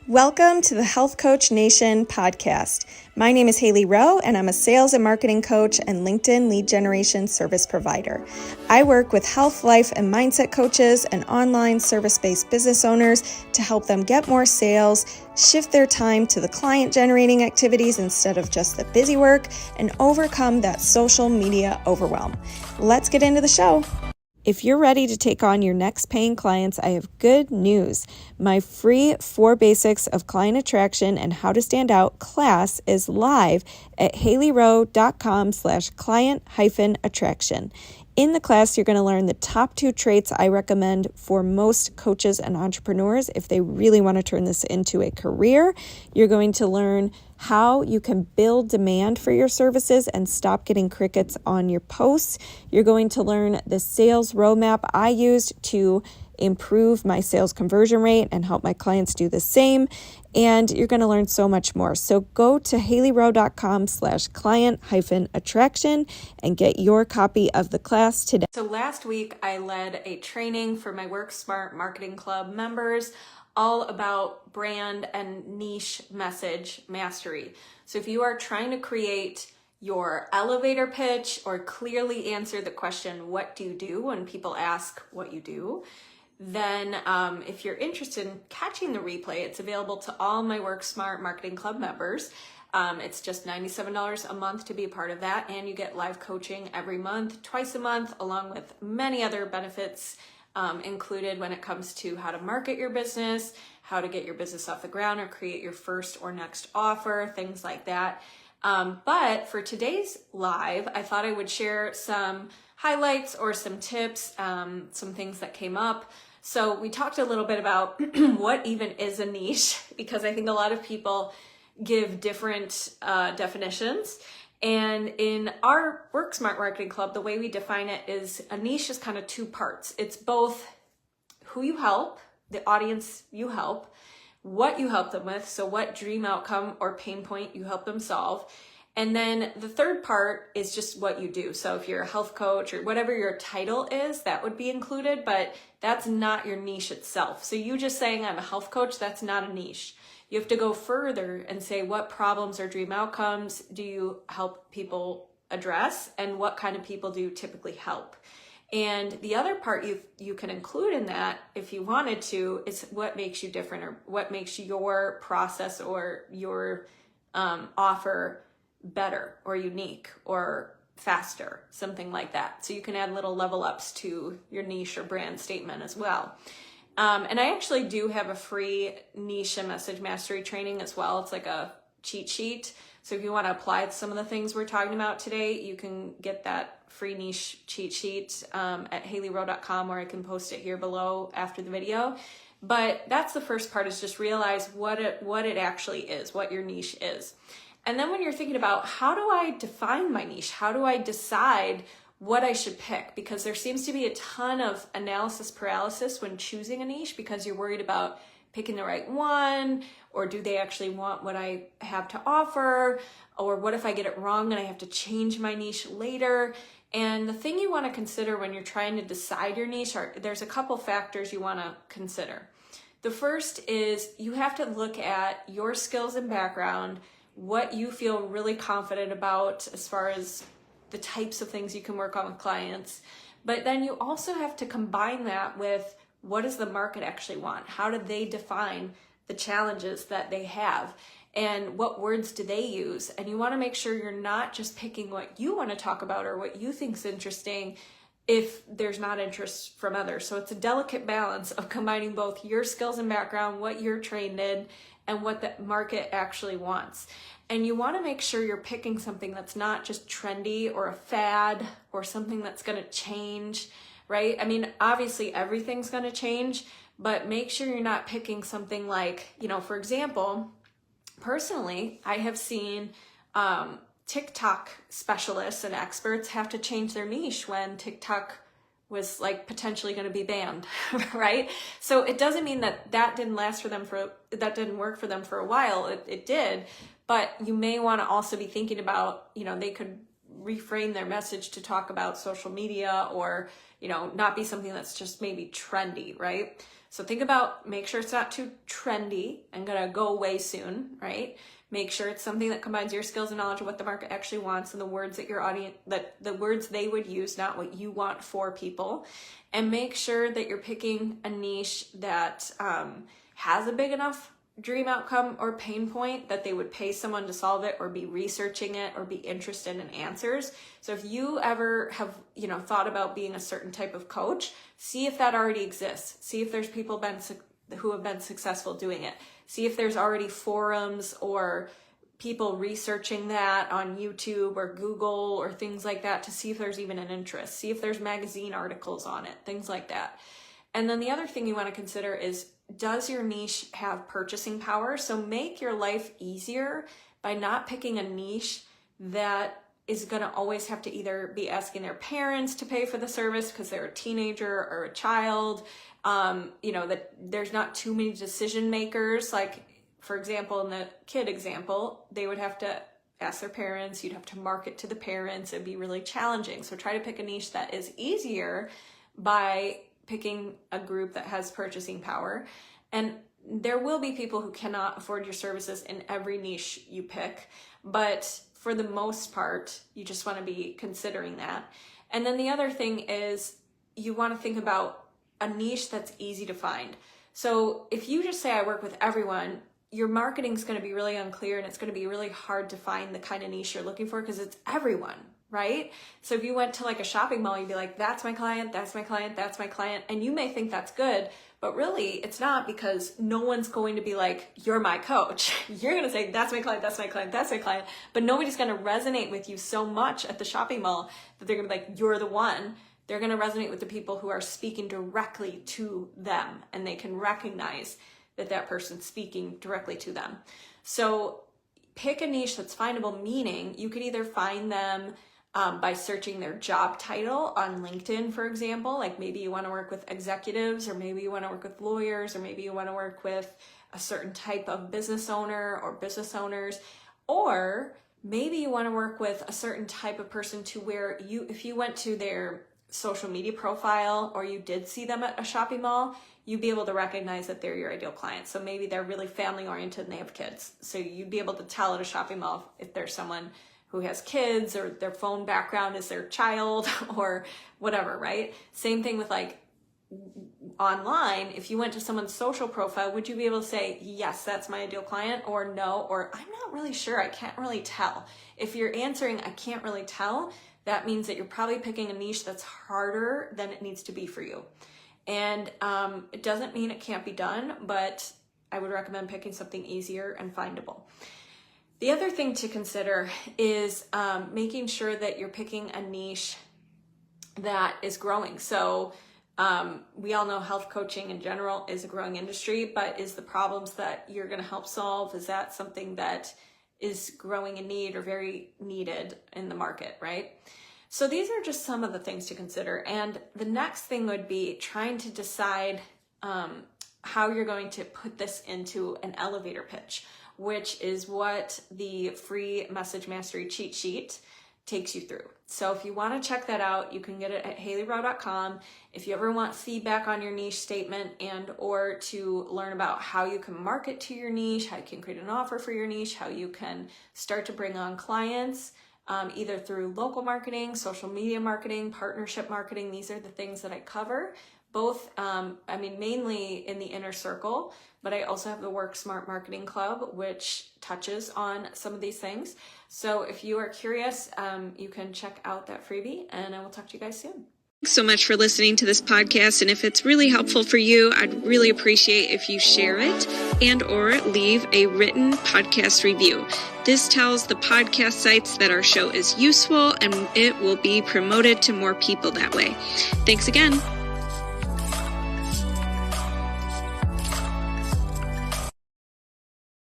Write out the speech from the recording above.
Welcome to the Health Coach Nation podcast. My name is Hailey Rowe, and I'm a sales and marketing coach and LinkedIn lead generation service provider. I work with health, life, and mindset coaches and online service-based business owners to help them get more sales, shift their time to the client-generating activities instead of just the busy work, and overcome that social media overwhelm. Let's get into the show. If you're ready to take on your next paying clients, I have good news. My free 4 Basics of Client Attraction and How to Stand Out class is live at haileyrowe.com/client-attraction. In the class, you're going to learn the top 2 traits I recommend for most coaches and entrepreneurs if they really want to turn this into a career. You're going to learn how you can build demand for your services and stop getting crickets on your posts. You're going to learn the sales roadmap I used to improve my sales conversion rate and help my clients do the same. And you're going to learn so much more. So go to haileyrowe.com/client-attraction and get your copy of the class today. So last week I led a training for my Work Smart Marketing Club members all about brand and niche message mastery. So if you are trying to create your elevator pitch or clearly answer the question, what do you do, when people ask what you do, then if you're interested in catching the replay, it's available to all my Work Smart Marketing Club members. It's just $97 a month to be a part of that, and you get live coaching every month, twice a month, along with many other benefits included when it comes to how to market your business, how to get your business off the ground or create your first or next offer, things like that. But for today's live, I thought I would share some highlights or some tips, some things that came up. So we talked a little bit about what even is a niche, because I think a lot of people give different definitions. And in our Work Smart Marketing Club, the way we define it is a niche is kind of 2 parts. It's both who you help, the audience you help, what you help them with, so what dream outcome or pain point you help them solve. And then the third part is just what you do. So if you're a health coach or whatever your title is, that would be included, but that's not your niche itself. So you just saying I'm a health coach, that's not a niche. You have to go further and say, what problems or dream outcomes do you help people address, and what kind of people do you typically help? And the other part you can include in that, if you wanted to, is what makes you different, or what makes your process or your offer better or unique or faster, something like that. So you can add little level ups to your niche or brand statement as well. And I actually do have a free niche and message mastery training as well. It's like a cheat sheet. So if you want to apply some of the things we're talking about today, you can get that free niche cheat sheet at haileyrowe.com, or I can post it here below after the video. But that's the first part, is just realize what it actually is, what your niche is. And then when you're thinking about, how do I define my niche? How do I decide what I should pick? Because there seems to be a ton of analysis paralysis when choosing a niche, because you're worried about picking the right one, or do they actually want what I have to offer? Or what if I get it wrong and I have to change my niche later? And the thing you want to consider when you're trying to decide your niche there's a couple factors you want to consider. The first is you have to look at your skills and background, what you feel really confident about as far as the types of things you can work on with clients. But then you also have to combine that with, what does the market actually want? How do they define the challenges that they have? And what words do they use? And you want to make sure you're not just picking what you want to talk about or what you think is interesting if there's not interest from others. So it's a delicate balance of combining both your skills and background, what you're trained in, and what the market actually wants. And you want to make sure you're picking something that's not just trendy or a fad or something that's going to change, right? I mean, obviously everything's going to change, but make sure you're not picking something like, for example, personally, I have seen TikTok specialists and experts have to change their niche when TikTok was like potentially going to be banned, right? So it doesn't mean that didn't last for them that didn't work for them for a while. It did, but you may want to also be thinking about, they could reframe their message to talk about social media, or, not be something that's just maybe trendy, right? So think about, make sure it's not too trendy and gonna go away soon, right? Make sure it's something that combines your skills and knowledge of what the market actually wants and the words that your audience, that the words they would use, not what you want for people. And make sure that you're picking a niche that has a big enough dream outcome or pain point that they would pay someone to solve it, or be researching it, or be interested in answers. So if you ever have, thought about being a certain type of coach, see if that already exists. See if there's people who have been successful doing it. See if there's already forums or people researching that on YouTube or Google or things like that, to see if there's even an interest. See if there's magazine articles on it, things like that. And then the other thing you want to consider is, does your niche have purchasing power? So make your life easier by not picking a niche that is going to always have to either be asking their parents to pay for the service because they're a teenager or a child, that there's not too many decision makers. Like, for example, in the kid example, they would have to ask their parents, you'd have to market to the parents, it'd be really challenging. So try to pick a niche that is easier by picking a group that has purchasing power. And there will be people who cannot afford your services in every niche you pick, but for the most part, you just want to be considering that. And then the other thing is, you want to think about a niche that's easy to find. So if you just say, I work with everyone, your marketing is going to be really unclear, and it's going to be really hard to find the kind of niche you're looking for because it's everyone, right? So if you went to like a shopping mall, you'd be like, that's my client, that's my client, that's my client. And you may think that's good, but really it's not, because no one's going to be like, you're my coach. You're going to say, that's my client, that's my client, that's my client. But nobody's going to resonate with you so much at the shopping mall that they're going to be like, you're the one. They're going to resonate with the people who are speaking directly to them, and they can recognize that that person's speaking directly to them. So pick a niche that's findable, meaning you could either find them by searching their job title on LinkedIn, for example. Like, maybe you want to work with executives, or maybe you want to work with lawyers, or maybe you want to work with a certain type of business owner or business owners, or maybe you want to work with a certain type of person to where if you went to their social media profile, or you did see them at a shopping mall, you'd be able to recognize that they're your ideal client. So maybe they're really family oriented and they have kids. So you'd be able to tell at a shopping mall if there's someone who has kids, or their phone background is their child, or whatever, right? Same thing with like online. If you went to someone's social profile, would you be able to say, yes, that's my ideal client, or no, or I'm not really sure, I can't really tell? If you're answering, I can't really tell, that means that you're probably picking a niche that's harder than it needs to be for you. And it doesn't mean it can't be done, but I would recommend picking something easier and findable. The other thing to consider is making sure that you're picking a niche that is growing. So we all know health coaching in general is a growing industry, but is the problems that you're going to help solve, is that something that is growing in need or very needed in the market, right? So these are just some of the things to consider. And the next thing would be trying to decide how you're going to put this into an elevator pitch, which is what the free Message Mastery cheat sheet takes you through. So if you want to check that out, you can get it at HaileyRowe.com. If you ever want feedback on your niche statement, and or to learn about how you can market to your niche, how you can create an offer for your niche, how you can start to bring on clients, either through local marketing, social media marketing, partnership marketing. These are the things that I cover, both, mainly in the inner circle, but I also have the Work Smart Marketing Club, which touches on some of these things. So if you are curious, you can check out that freebie, and I will talk to you guys soon. Thanks so much for listening to this podcast, and if it's really helpful for you, I'd really appreciate if you share it and or leave a written podcast review. This tells the podcast sites that our show is useful, and it will be promoted to more people that way. Thanks again.